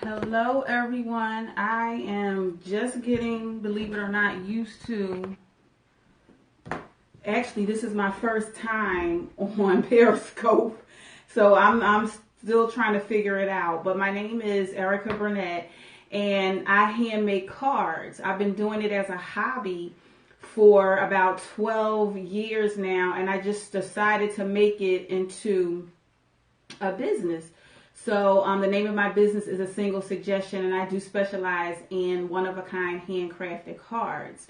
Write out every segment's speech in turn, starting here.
Hello everyone. I am just getting, believe it or not, used to, actually this is my first time on Periscope, so I'm still trying to figure it out. But my name is Erica Burnett and I hand make cards. I've been doing it as a hobby for about 12 years now, and I just decided to make it into a business. So the name of my business is A Single Suggestion, and I do specialize in one-of-a-kind handcrafted cards.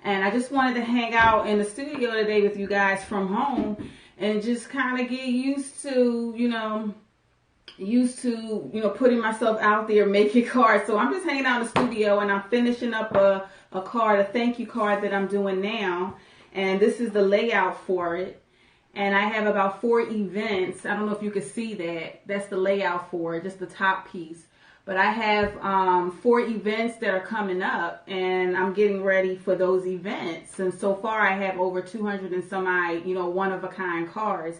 And I just wanted to hang out in the studio today with you guys from home and just kind of get used to, putting myself out there making cards. So I'm just hanging out in the studio and I'm finishing up a card, a thank you card that I'm doing now. And this is the layout for it. And I have about 4 events. I don't know if you can see that. That's the layout for it, just the top piece. But I have 4 events that are coming up, and I'm getting ready for those events. And so far, I have over 200 and some odd, one-of-a-kind cards.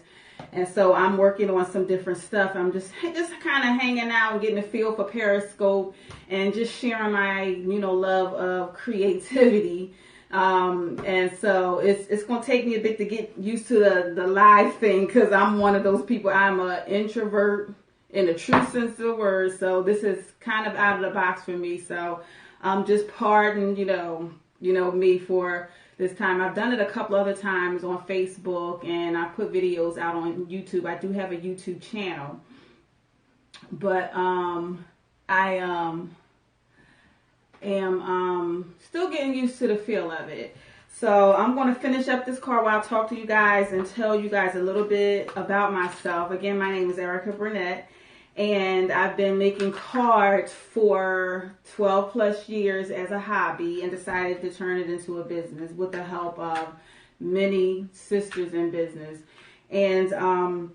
And so I'm working on some different stuff. I'm just kind of hanging out and getting a feel for Periscope and just sharing my, love of creativity. And so it's going to take me a bit to get used to the live thing, because I'm one of those people. I'm an introvert in the true sense of the word. So this is kind of out of the box for me. So I'm just pardon, me for this time. I've done it a couple other times on Facebook, and I put videos out on YouTube. I do have a YouTube channel, but I am still getting used to the feel of it. So I'm going to finish up this card while I talk to you guys and tell you guys a little bit about myself. Again, my name is Erica Burnett, and I've been making cards for 12 plus years as a hobby and decided to turn it into a business with the help of many sisters in business. And I'm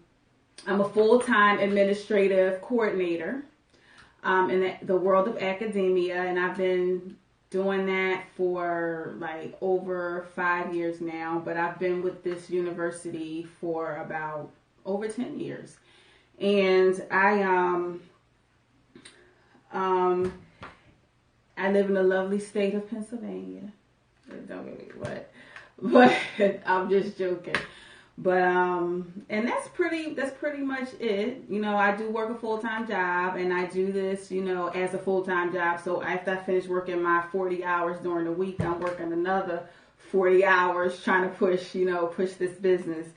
a full-time administrative coordinator in the world of academia, and I've been doing that for like over 5 years now, but I've been with this university for about over 10 years. And I live in the lovely state of Pennsylvania. Don't get me what, but I'm just joking. But and that's pretty much it. I do work a full-time job, and I do this, as a full-time job. So after I finish working my 40 hours during the week, I'm working another 40 hours trying to push this business.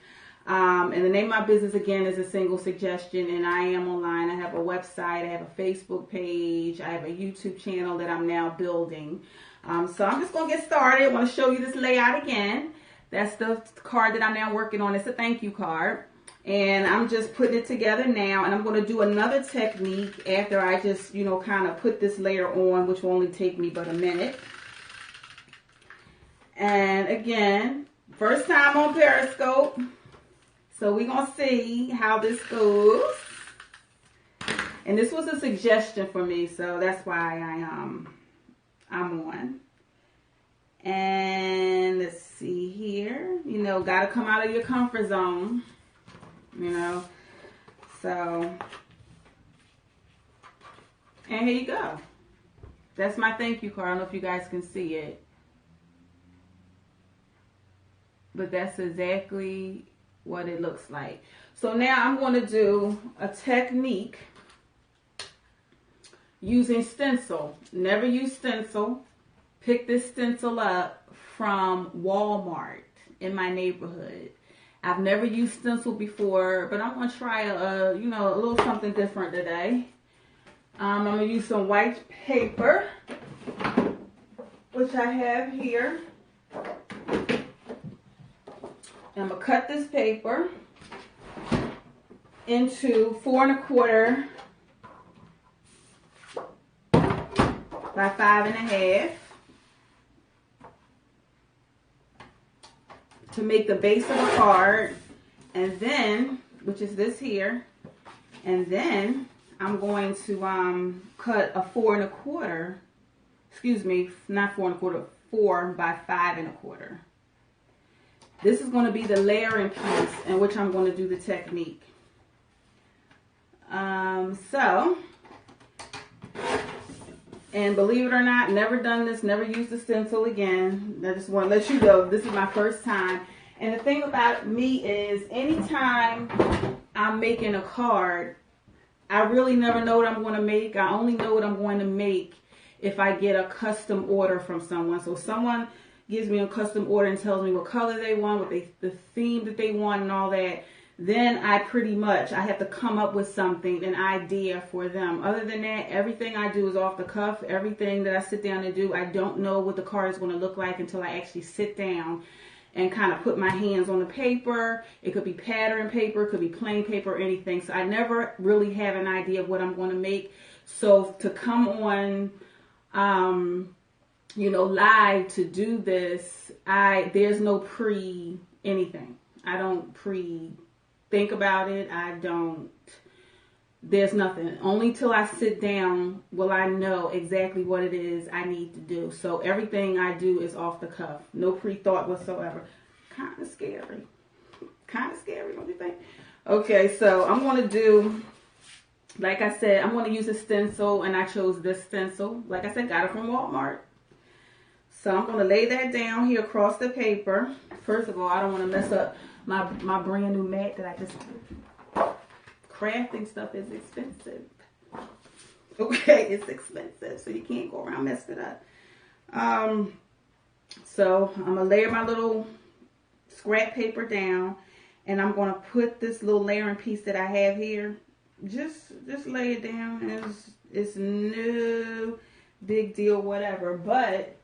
And the name of my business again is A Single Suggestion, and I am online. I have a website, I have a Facebook page, I have a YouTube channel that I'm now building. So I'm just gonna get started. I want to show you this layout again. That's the card that I'm now working on. It's a thank you card. And I'm just putting it together now. And I'm going to do another technique after I just, kind of put this layer on, which will only take me but a minute. And again, first time on Periscope. So we're going to see how this goes. And this was a suggestion for me, so that's why I'm on. And let's see here, got to come out of your comfort zone, so, and here you go. That's my thank you card. I don't know if you guys can see it, but that's exactly what it looks like. So now I'm going to do a technique using stencil. Never use stencil. Pick this stencil up from Walmart in my neighborhood. I've never used stencil before, but I'm going to try a little something different today. I'm going to use some white paper, which I have here. I'm going to cut this paper into 4 1/4 by 5 1/2. To make the base of the card, and then, which is this here, and then I'm going to cut a 4 1/4, excuse me, not 4 1/4, 4 by 5 1/4. This is going to be the layering piece in which I'm going to do the technique. So And believe it or not, never done this, never used a stencil again. I just want to let you know, this is my first time. And the thing about me is, anytime I'm making a card, I really never know what I'm going to make. I only know what I'm going to make if I get a custom order from someone. So someone gives me a custom order and tells me what color they want, the theme that they want and all that. Then I have to come up with something, an idea for them. Other than that, everything I do is off the cuff. Everything that I sit down to do, I don't know what the card is going to look like until I actually sit down and kind of put my hands on the paper. It could be pattern paper, it could be plain paper, or anything. So I never really have an idea of what I'm going to make. So to come on, live to do this, there's no anything. I don't think about it. There's nothing. Only till I sit down will I know exactly what it is I need to do. So everything I do is off the cuff. No pre-thought whatsoever. Kind of scary. Don't you think? Okay, so I'm going to do, like I said, I'm going to use a stencil, and I chose this stencil. Like I said, got it from Walmart. So I'm going to lay that down here across the paper. First of all, I don't want to mess up my brand new mat that I just... Crafting stuff is expensive. Okay, it's expensive, so you can't go around messing it up. So I'm gonna layer my little scrap paper down, and I'm gonna put this little layering piece that I have here. Just lay it down. It's no big deal, whatever. But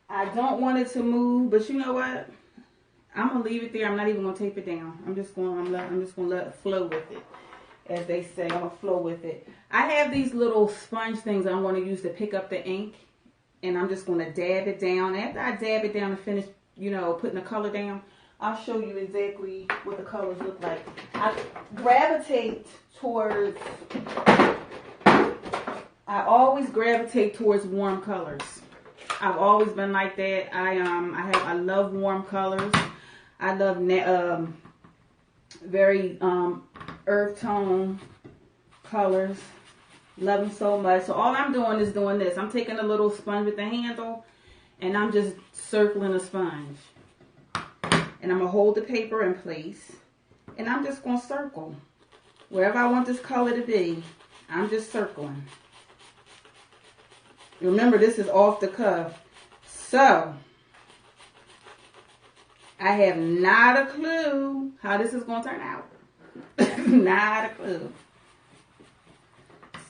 I don't want it to move. But you know what? I'm gonna leave it there. I'm not even gonna tape it down. I'm just gonna let it flow with it, as they say. I'm gonna flow with it. I have these little sponge things I'm gonna use to pick up the ink, and I'm just gonna dab it down. After I dab it down and finish, putting the color down, I'll show you exactly what the colors look like. I always gravitate towards warm colors. I've always been like that. I love warm colors. I love very earth tone colors. Love them so much. So all I'm doing is doing this. I'm taking a little sponge with the handle, and I'm just circling a sponge. And I'm going to hold the paper in place, and I'm just going to circle. Wherever I want this color to be, I'm just circling. Remember, this is off the cuff. So, I have not a clue how this is going to turn out. Not a clue.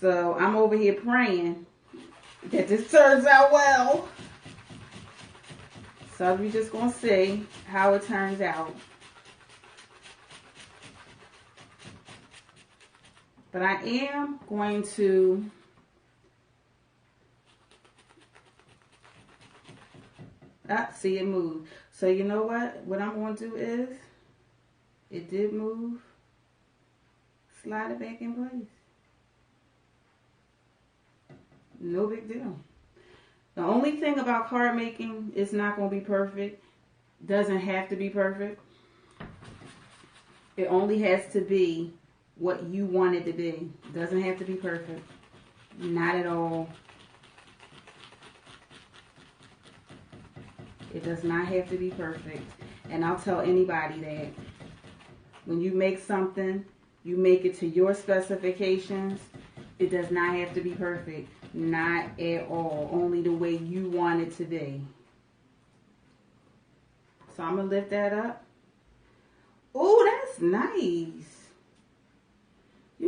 So, I'm over here praying that this turns out well. So, we're just going to see how it turns out. But I am going to... see, it moved. So you know what I'm going to do is, it did move, slide it back in place. No big deal. The only thing about card making, it's not going to be perfect. Doesn't have to be perfect. It only has to be what you want it to be. Doesn't have to be perfect. Not at all. It does not have to be perfect. And I'll tell anybody that when you make something, you make it to your specifications. It does not have to be perfect. Not at all. Only the way you want it to be. So I'm going to lift that up. Oh, that's nice. I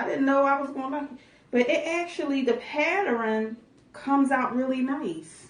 didn't know I was going to like it. But it actually, the pattern comes out really nice.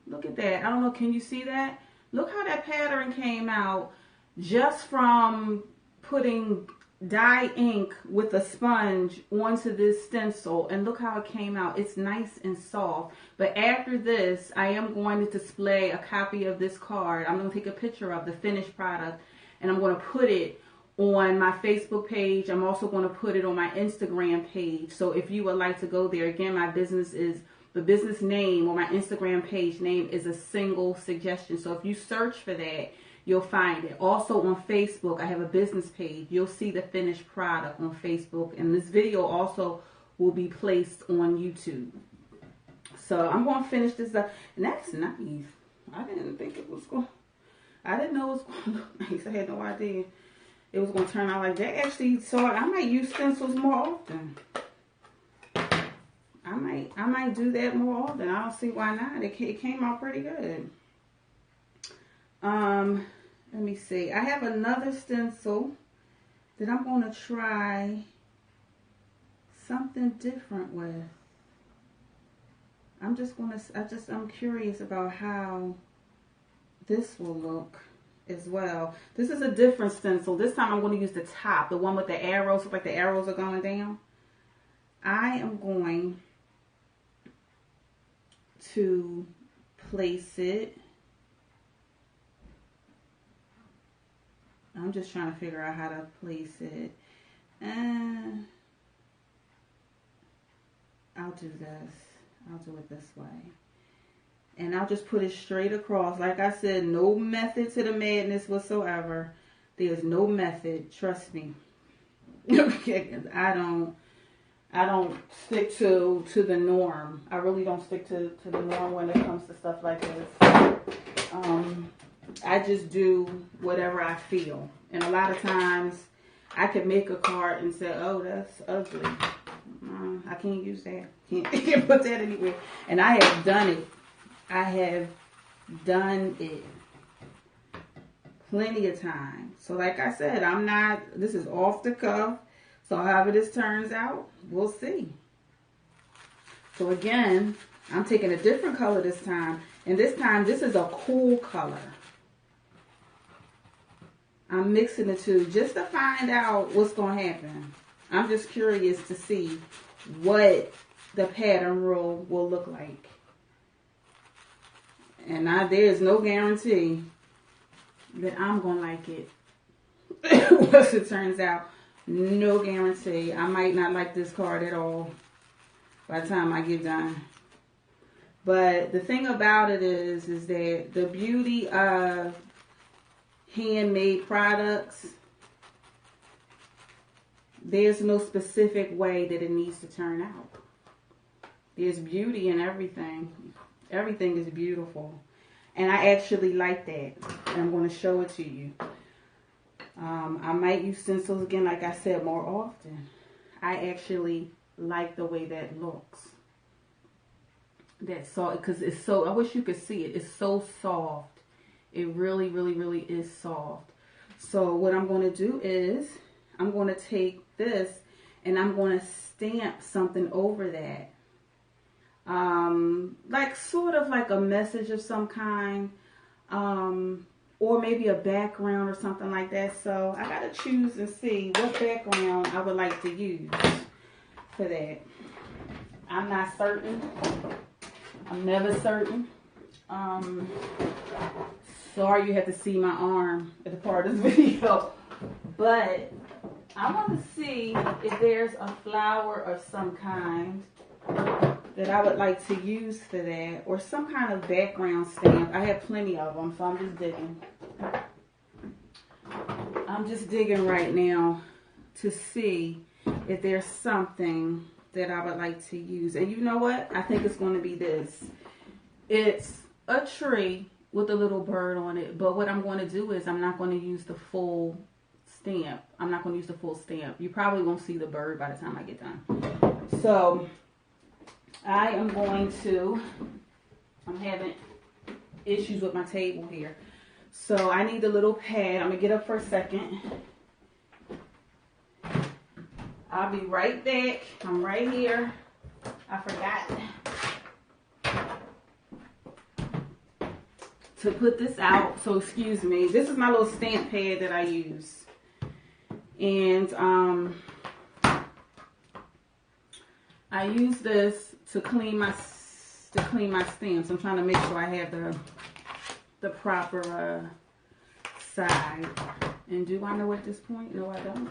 Look at that. I don't know, can you see that? Look how that pattern came out just from putting dye ink with a sponge onto this stencil, and look how it came out. It's nice and soft. But after this, I am going to display a copy of this card. I'm going to take a picture of the finished product, and I'm going to put it on my Facebook page. I'm also going to put it on my Instagram page. So if you would like to go there, again, my business is, the business name or my Instagram page name is A Single Suggestion. So if you search for that, you'll find it. Also on Facebook, I have a business page. You'll see the finished product on Facebook. And this video also will be placed on YouTube. So I'm going to finish this up. And that's nice. I didn't think it was going, I didn't know it was going to look nice. I had no idea it was going to turn out like that. Actually, so I might use stencils more often. I might do that more often. I don't see why not. It came out pretty good. Let me see. I have another stencil that I'm going to try something different with. I'm curious about how this will look as well. This is a different stencil. This time I'm going to use the top, the one with the arrows, look like the arrows are going down. I am going to place it. I'm just trying to figure out how to place it. And I'll do this. I'll do it this way. And I'll just put it straight across. Like I said, no method to the madness whatsoever. There's no method. Trust me. I don't stick to the norm. I really don't stick to the norm when it comes to stuff like this. I just do whatever I feel. And a lot of times I could make a card and say, oh, that's ugly. I can't use that. Can't put that anywhere. And I have done it. I have done it plenty of times. So like I said, this is off the cuff. So however this turns out, we'll see. So again, I'm taking a different color this time. And this time, this is a cool color. I'm mixing the two just to find out what's going to happen. I'm just curious to see what the pattern will look like. And there's no guarantee that I'm going to like it. Once it turns out, no guarantee. I might not like this card at all by the time I get done. But the thing about it is that the beauty of handmade products, there's no specific way that it needs to turn out. There's beauty in everything. Everything is beautiful. And I actually like that. And I'm going to show it to you. I might use stencils again, like I said, more often. I actually like the way that looks. That's soft, because it's so, I wish you could see it. It's so soft. It really, really, really is soft. So what I'm going to do is, I'm going to take this and I'm going to stamp something over that. Like sort of like a message of some kind. Or maybe a background or something like that. So I got to choose and see what background I would like to use for that. I'm not certain. I'm never certain. Sorry you have to see my arm at the part of this video. But I want to see if there's a flower of some kind that I would like to use for that, or some kind of background stamp. I have plenty of them, so I'm just digging. I'm just digging right now to see if there's something that I would like to use. And you know what? I think it's going to be this. It's a tree with a little bird on it, but what I'm going to do is I'm not going to use the full stamp. I'm not going to use the full stamp. You probably won't see the bird by the time I get done. So I am going to, I'm having issues with my table here. So I need a little pad. I'm going to get up for a second. I'll be right back. I'm right here. I forgot to put this out. So excuse me. This is my little stamp pad that I use. And I use this to clean my stamps. I'm trying to make sure I have the proper side. And do I know at this point? No, I don't.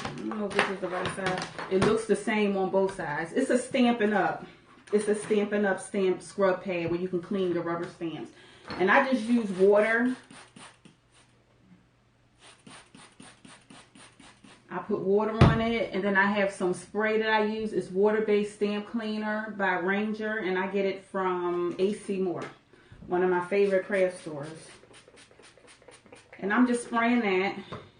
I don't know if this is the right side. It looks the same on both sides. It's a Stampin' Up. It's a Stampin' Up stamp scrub pad where you can clean your rubber stamps. And I just use water I put water on it, and then I have some spray that I use. It's water-based stamp cleaner by Ranger, and I get it from AC Moore, one of my favorite craft stores. And I'm just spraying that,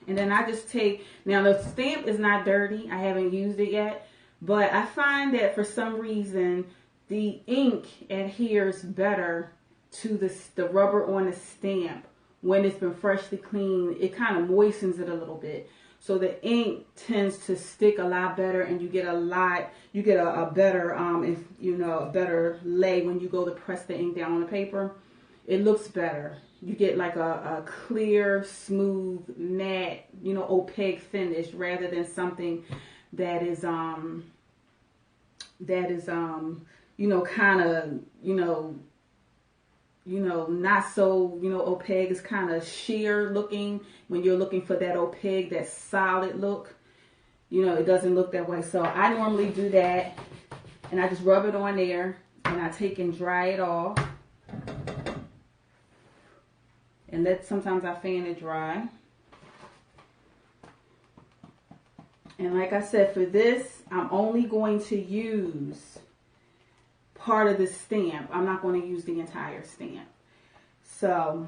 and then I just take, now the stamp is not dirty. I haven't used it yet, but I find that for some reason the ink adheres better to the rubber on the stamp when it's been freshly cleaned. It kind of moistens it a little bit. So the ink tends to stick a lot better, and you get a better, a better lay when you go to press the ink down on the paper. It looks better. You get like a clear, smooth, matte, opaque finish rather than something that is, kind of, not so, opaque. It's kind of sheer looking when you're looking for that opaque, that solid look. It doesn't look that way. So I normally do that, and I just rub it on there, and I take and dry it off. And sometimes I fan it dry. And like I said, for this, I'm only going to use part of the stamp. I'm not going to use the entire stamp. So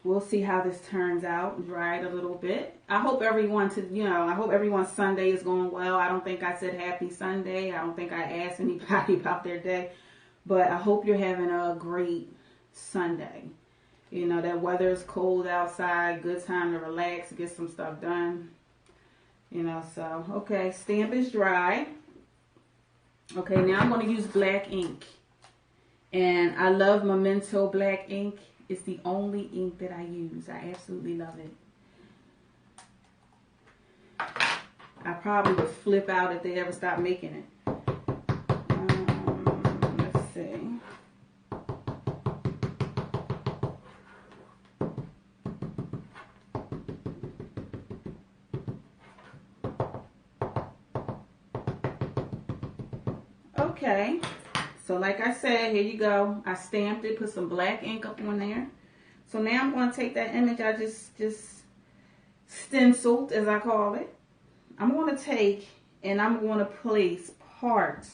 we'll see how this turns out. Dry it a little bit. I hope everyone's Sunday is going well. I don't think I said happy Sunday. I don't think I asked anybody about their day. But I hope you're having a great Sunday. That weather is cold outside. Good time to relax, get some stuff done. So, okay, stamp is dry. Okay, now I'm going to use black ink. And I love Memento black ink. It's the only ink that I use. I absolutely love it. I probably would flip out if they ever stopped making it. Let's see. Okay, so like I said, here you go. I stamped it, put some black ink up on there. So now I'm going to take that image I just stenciled, as I call it. I'm going to take and I'm going to place part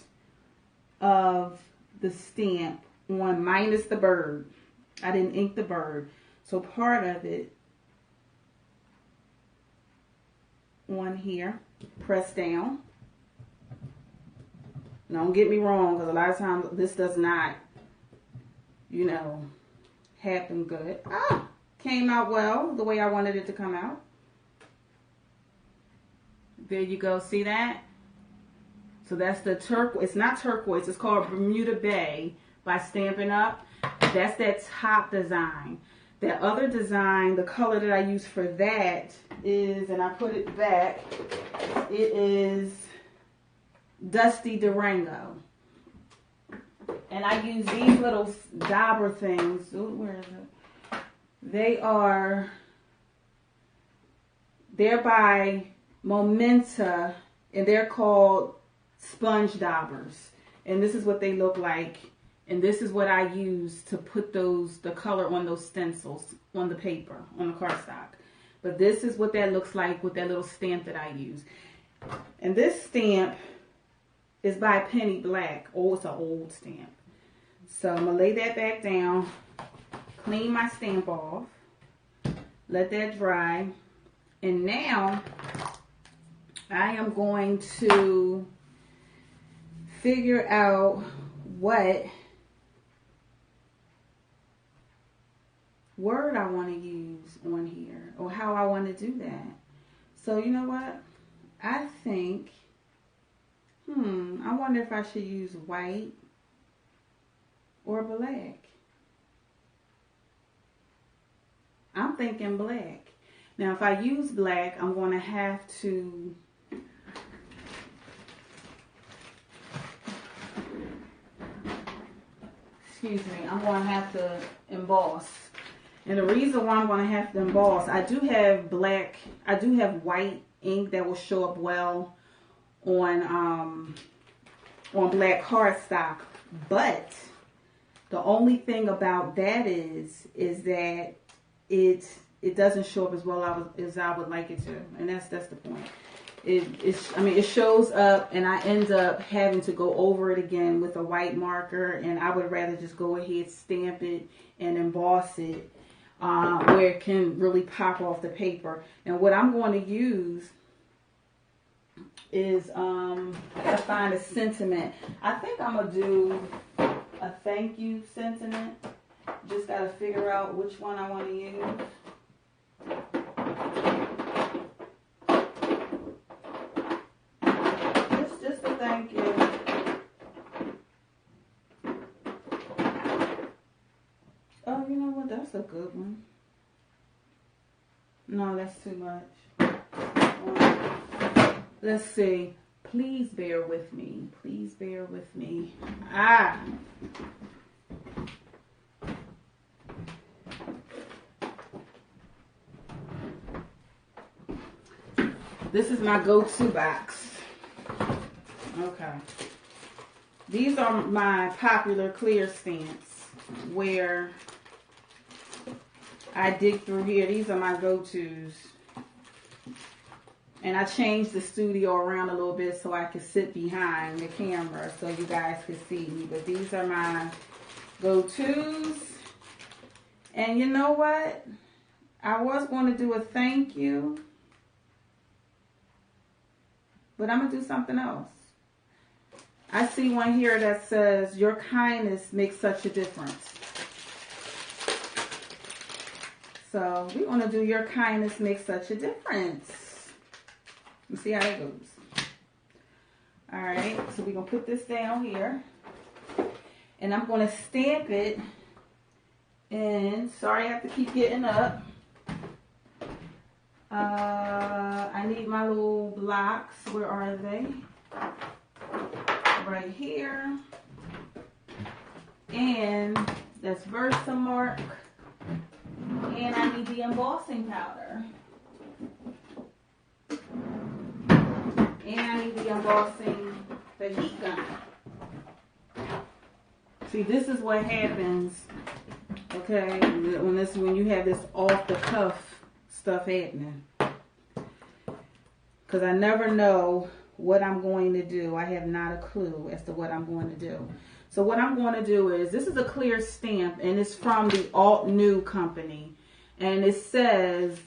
of the stamp on, minus the bird. I didn't ink the bird. So part of it on here, press down. Now, don't get me wrong, because a lot of times this does not, happen good. Came out well, the way I wanted it to come out. There you go, see that? So that's the turquoise. It's not turquoise, it's called Bermuda Bay by Stampin' Up. That's that top design. That other design, the color that I use for that is, and I put it back, it is Dusty Durango. And I use these little dauber things. Ooh, where is it? They're by Momenta, and they're called sponge daubers. And this is what they look like. And this is what I use to put the color on those stencils on the paper, on the cardstock. But this is what that looks like with that little stamp that I use. And this stamp is by Penny Black. Oh, it's an old stamp. So I'm going to lay that back down, clean my stamp off, let that dry. And now I am going to figure out what word I want to use on here, or how I want to do that. So you know what? I think, I wonder if I should use white or black. I'm thinking black. Now if I use black, I'm going to have to I'm going to have to emboss. And the reason why I'm going to have to emboss, I do have white ink that will show up well on black cardstock, but the only thing about that is that it it doesn't show up as well as I would like it to, and that's the point. It shows up, and I end up having to go over it again with a white marker, and I would rather just go ahead, stamp it, and emboss it where it can really pop off the paper. And what I'm going to use is I gotta find a sentiment. I think I'm gonna do a thank you sentiment. Just gotta figure out which one I want to use. Just a thank you. Oh, you know what? That's a good one. No, that's too much. Let's see. Please bear with me. Please bear with me. This is my go-to box. Okay. These are my popular clear stamps where I dig through here. These are my go-tos. And I changed the studio around a little bit so I could sit behind the camera so you guys could see me. But these are my go-tos. And you know what? I was going to do a thank you, but I'm going to do something else. I see one here that says, your kindness makes such a difference. So we're going to do your kindness makes such a difference. Let's see how that goes. Alright, so we're going to put this down here. And I'm going to stamp it in. Sorry, I have to keep getting up. I need my little blocks. Where are they? Right here. And that's Versamark. And I need the embossing powder. And I need the embossing, the heat gun. See, this is what happens, okay, when you have this off-the-cuff stuff happening. Because I never know what I'm going to do. I have not a clue as to what I'm going to do. So what I'm going to do is, this is a clear stamp, and it's from the Alt New company. And it says,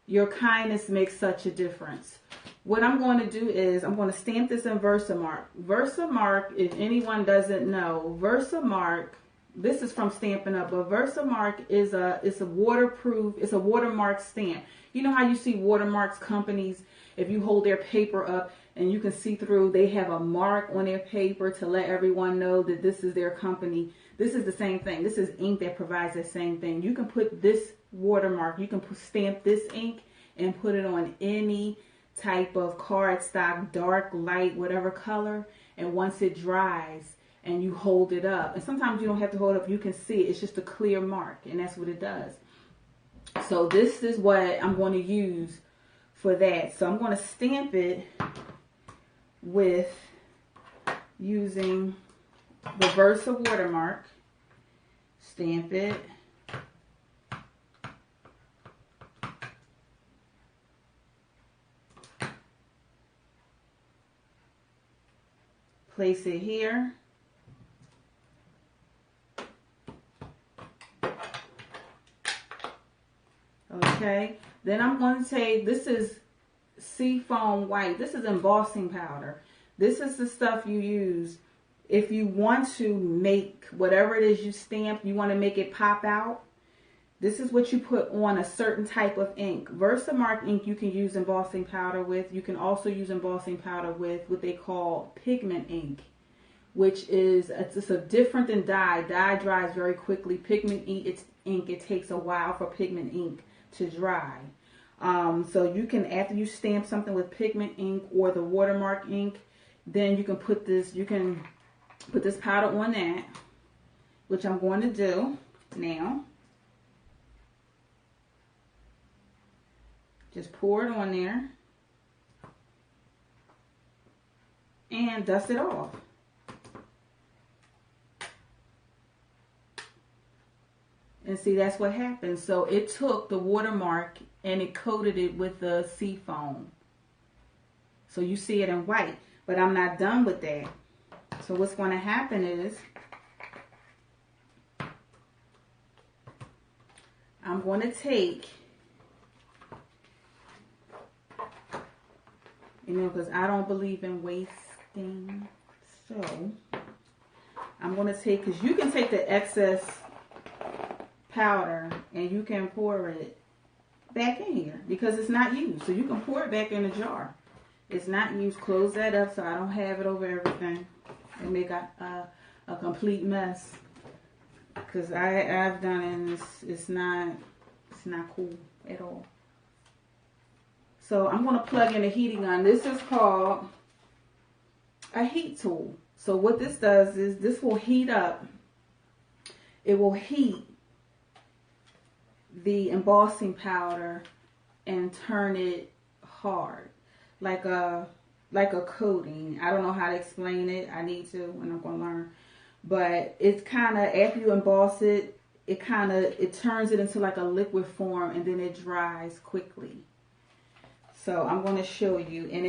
your kindness makes such a difference. What I'm going to do is, I'm going to stamp this in Versamark. Versamark, if anyone doesn't know, Versamark, this is from Stampin' Up, but Versamark is it's a waterproof, it's a watermark stamp. You know how you see watermarks companies, if you hold their paper up and you can see through, they have a mark on their paper to let everyone know that this is their company. This is the same thing. This is ink that provides the same thing. You can put this watermark, you can stamp this ink and put it on any type of cardstock, dark, light, whatever color, and once it dries and you hold it up, and sometimes you don't have to hold it up, you can see it. It's just a clear mark, and that's what it does. So this is what I'm going to use for that. So I'm going to stamp it with using the Versa watermark. Stamp it. Place it here. Okay. Then I'm going to take, this is Seafoam White. This is embossing powder. This is the stuff you use if you want to make whatever it is you stamp, you want to make it pop out. This is what you put on a certain type of ink. Versamark ink you can use embossing powder with. You can also use embossing powder with what they call pigment ink, which is it's a different than dye. Dye dries very quickly. Pigment ink, it takes a while for pigment ink to dry. So you can, after you stamp something with pigment ink or the watermark ink, then you can put this powder on that, which I'm going to do now. Just pour it on there and dust it off. And see, that's what happened. So it took the watermark and it coated it with the sea foam. So you see it in white. But I'm not done with that. So what's going to happen is I'm going to take, because I don't believe in wasting. So I'm going to take, because you can take the excess powder and you can pour it back in here because it's not used. So you can pour it back in the jar. It's not used. Close that up so I don't have it over everything and make a complete mess. Because I've done it and it's not cool at all. So I'm going to plug in a heating gun. This is called a heat tool. So what this does is this will heat up. It will heat the embossing powder and turn it hard, like a coating. I don't know how to explain it. I need to, and I'm going to learn. But it's kind of, after you emboss it, it turns it into like a liquid form, and then it dries quickly. So I'm going to show you, and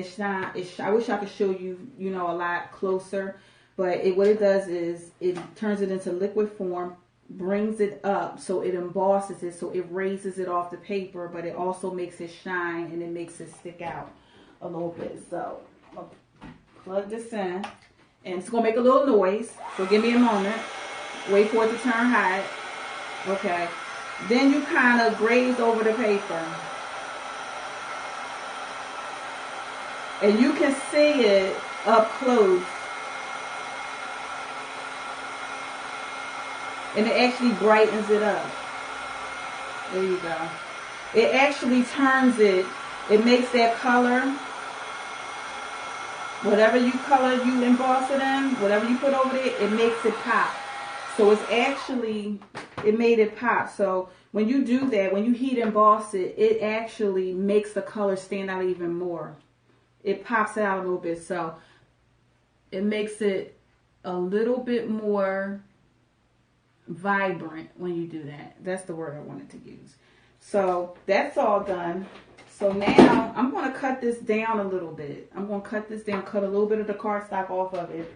I wish I could show you, a lot closer, but what it does is it turns it into liquid form, brings it up, so it embosses it, so it raises it off the paper, but it also makes it shine and it makes it stick out a little bit. So I'm going to plug this in, and it's going to make a little noise, so give me a moment. Wait for it to turn hot. Okay. Then you kind of graze over the paper. And you can see it up close. And it actually brightens it up. There you go. It actually turns it. It makes that color. Whatever color you emboss it in, whatever you put over it, it makes it pop. So it's actually, it made it pop. So when you do that, when you heat emboss it, it actually makes the color stand out even more. It pops out a little bit. So it makes it a little bit more vibrant when you do that. That's the word I wanted to use. So that's all done. So now I'm going to cut this down a little bit. I'm going to cut this down, cut a little bit of the cardstock off of it.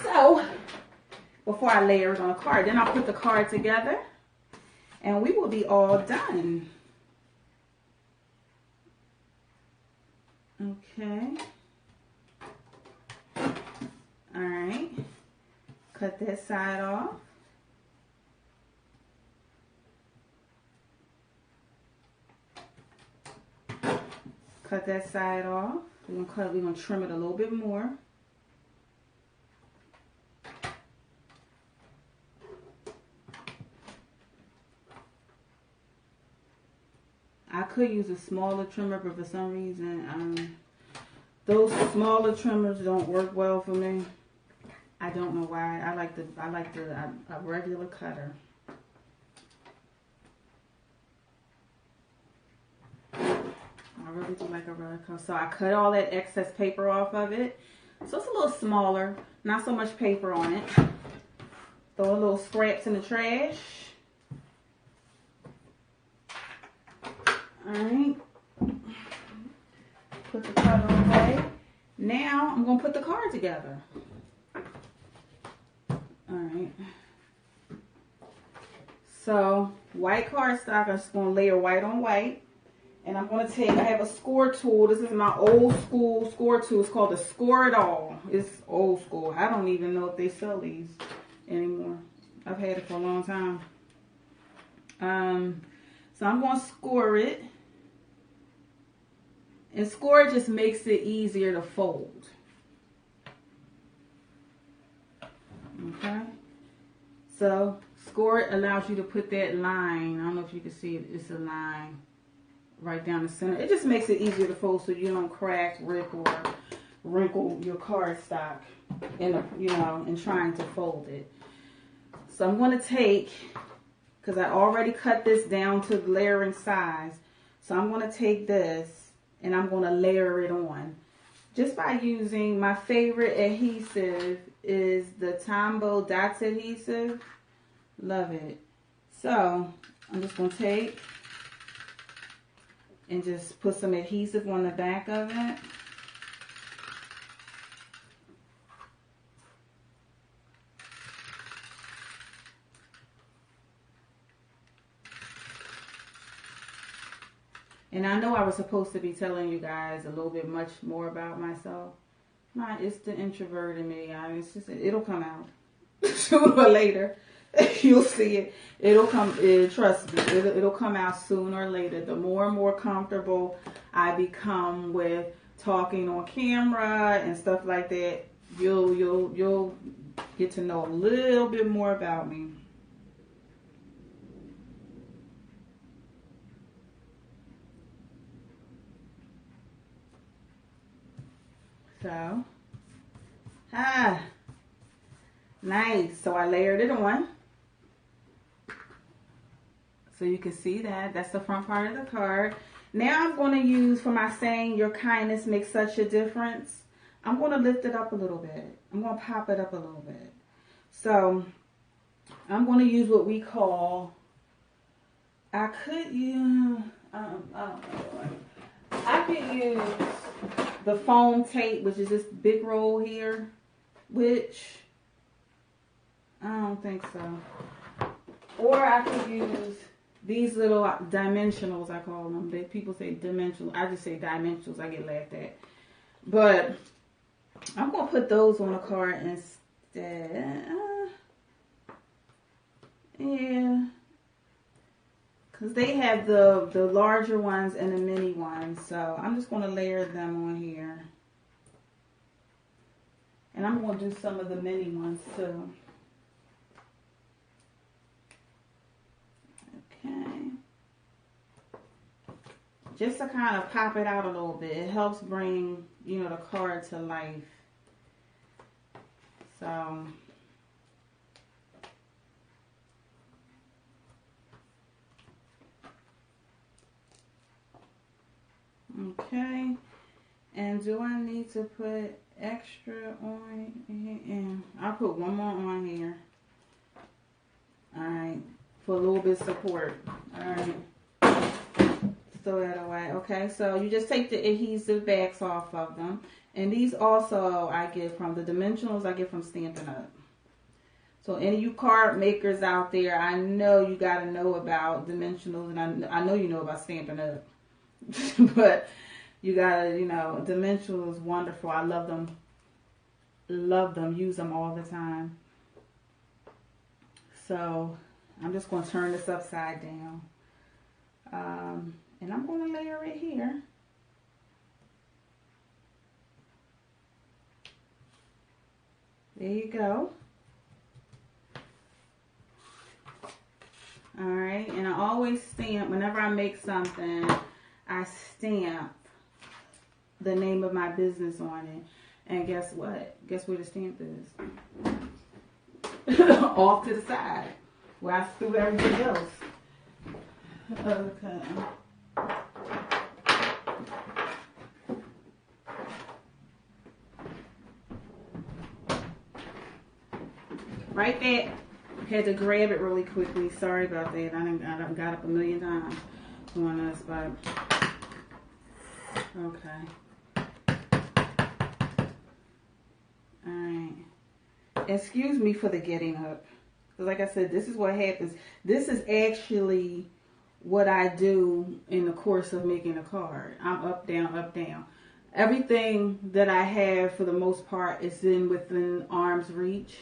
So before I layer it on a card, then I'll put the card together and we will be all done. Okay. All right. Cut that side off. Cut that side off. We're gonna trim it a little bit more. I could use a smaller trimmer, but for some reason, those smaller trimmers don't work well for me. I don't know why. I like a regular cutter. I really do like a regular cutter. So I cut all that excess paper off of it. So it's a little smaller, not so much paper on it. Throw a little scraps in the trash. Alright, put the cover away. Now I'm going to put the card together. Alright, so white cardstock, I'm just going to layer white on white. And I'm going to take, I have a score tool. This is my old school score tool. It's called the Score It All. It's old school. I don't even know if they sell these anymore. I've had it for a long time. So I'm going to score it. And score just makes it easier to fold. Okay. So score it allows you to put that line. I don't know if you can see it. It's a line right down the center. It just makes it easier to fold so you don't crack, rip, or wrinkle your cardstock in trying to fold it. So I'm going to take, because I already cut this down to layering size. So I'm going to take this and I'm going to layer it on just by using my favorite adhesive. is the Tombow Dots adhesive. Love it. So I'm just going to take and just put some adhesive on the back of it. And I know I was supposed to be telling you guys a little bit much more about myself. It's the introvert in me. It's just, it'll come out sooner or later. You'll see it. It'll come. Trust me. It'll come out sooner or later. The more and more comfortable I become with talking on camera and stuff like that, you'll get to know a little bit more about me. So, nice. So I layered it on. So you can see that. That's the front part of the card. Now I'm going to use, for my saying, your kindness makes such a difference, I'm going to lift it up a little bit. I'm going to pop it up a little bit. So I'm going to use what we call, I could use, I don't know. I could use the foam tape, which is this big roll here, which I don't think so. Or I could use these little dimensionals, I call them. People say dimensional. I just say dimensionals. I get laughed at. But I'm going to put those on the card instead. Yeah. Because they have the larger ones and the mini ones. So I'm just going to layer them on here. And I'm going to do some of the mini ones too. Okay. Just to kind of pop it out a little bit. It helps bring, you know, the card to life. So okay, and do I need to put extra on here? I'll put one more on here. Alright, for a little bit of support. Alright, throw that away. Okay, so you just take the adhesive backs off of them. And these also I get from the dimensionals, I get from Stampin' Up. So any of you card makers out there, I know you got to know about dimensionals, and I know you know about Stampin' Up. But you gotta, you know, dimensional is wonderful. I love them. Love them. Use them all the time. So I'm just going to turn this upside down. And I'm going to layer it here. There you go. Alright, and I always stamp, whenever I make something, I stamp the name of my business on it. And guess what? Guess where the stamp is? Off to the side, where I threw everything else. Okay. Right there. Had to grab it really quickly. Sorry about that. I done got up a million times doing this, but okay. Alright. Excuse me for the getting up. Like I said, this is what happens. This is actually what I do in the course of making a card. I'm up, down, up, down. Everything that I have, for the most part, is within arm's reach.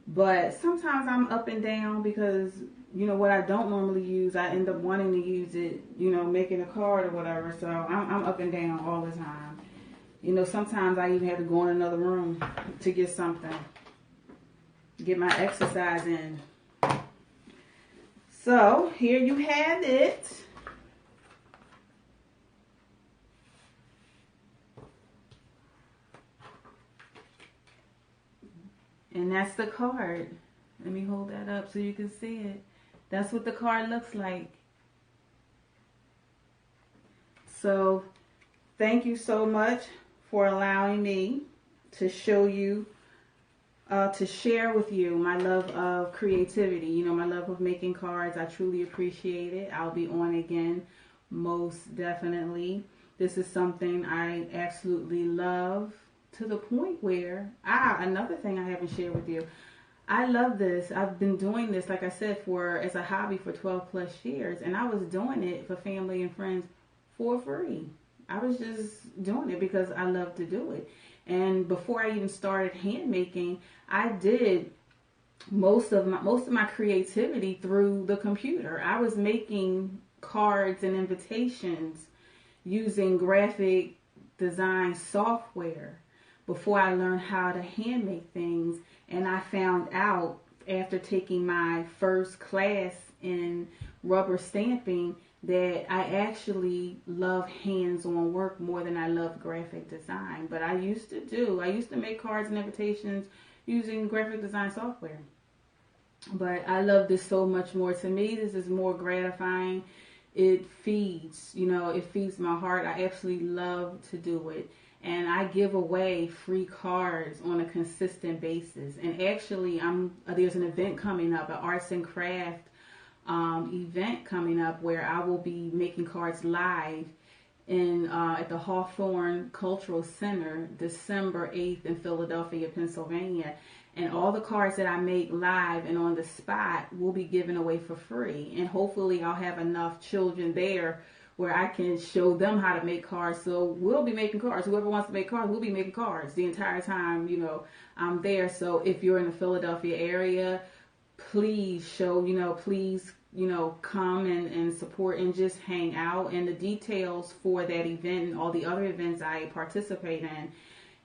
But sometimes I'm up and down because, you know, what I don't normally use, I end up wanting to use it, you know, making a card or whatever. So I'm up and down all the time. You know, sometimes I even have to go in another room to get something. Get my exercise in. So here you have it. And that's the card. Let me hold that up so you can see it. That's what the card looks like. So thank you so much for allowing me to show you to share with you my love of creativity, you know, my love of making cards. I truly appreciate it. I'll be on again, most definitely. This is something I absolutely love, to the point where, another thing I haven't shared with you, I love this. I've been doing this, like I said, as a hobby for 12 plus years, and I was doing it for family and friends for free. I was just doing it because I love to do it. And before I even started hand making, I did most of my creativity through the computer. I was making cards and invitations using graphic design software before I learned how to hand make things. And I found out after taking my first class in rubber stamping that I actually love hands-on work more than I love graphic design. But I used to make cards and invitations using graphic design software. But I love this so much more. To me, this is more gratifying. It feeds my heart. I absolutely love to do it. And I give away free cards on a consistent basis. And actually, there's an event coming up, an arts and craft event coming up, where I will be making cards live at the Hawthorne Cultural Center, December 8th in Philadelphia, Pennsylvania. And all the cards that I make live and on the spot will be given away for free. And hopefully I'll have enough children there where I can show them how to make cards. So we'll be making cards. Whoever wants to make cards, we'll be making cards the entire time, I'm there. So if you're in the Philadelphia area, please come and support and just hang out. And the details for that event and all the other events I participate in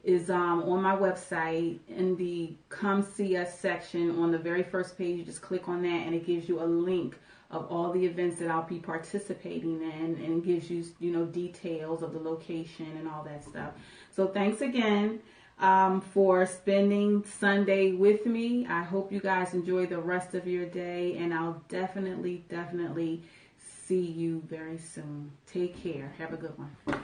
is on my website in the Come See Us section. On the very first page, you just click on that and it gives you a link of all the events that I'll be participating in, and gives you, details of the location and all that stuff. So thanks again for spending Sunday with me. I hope you guys enjoy the rest of your day, and I'll definitely see you very soon. Take care. Have a good one.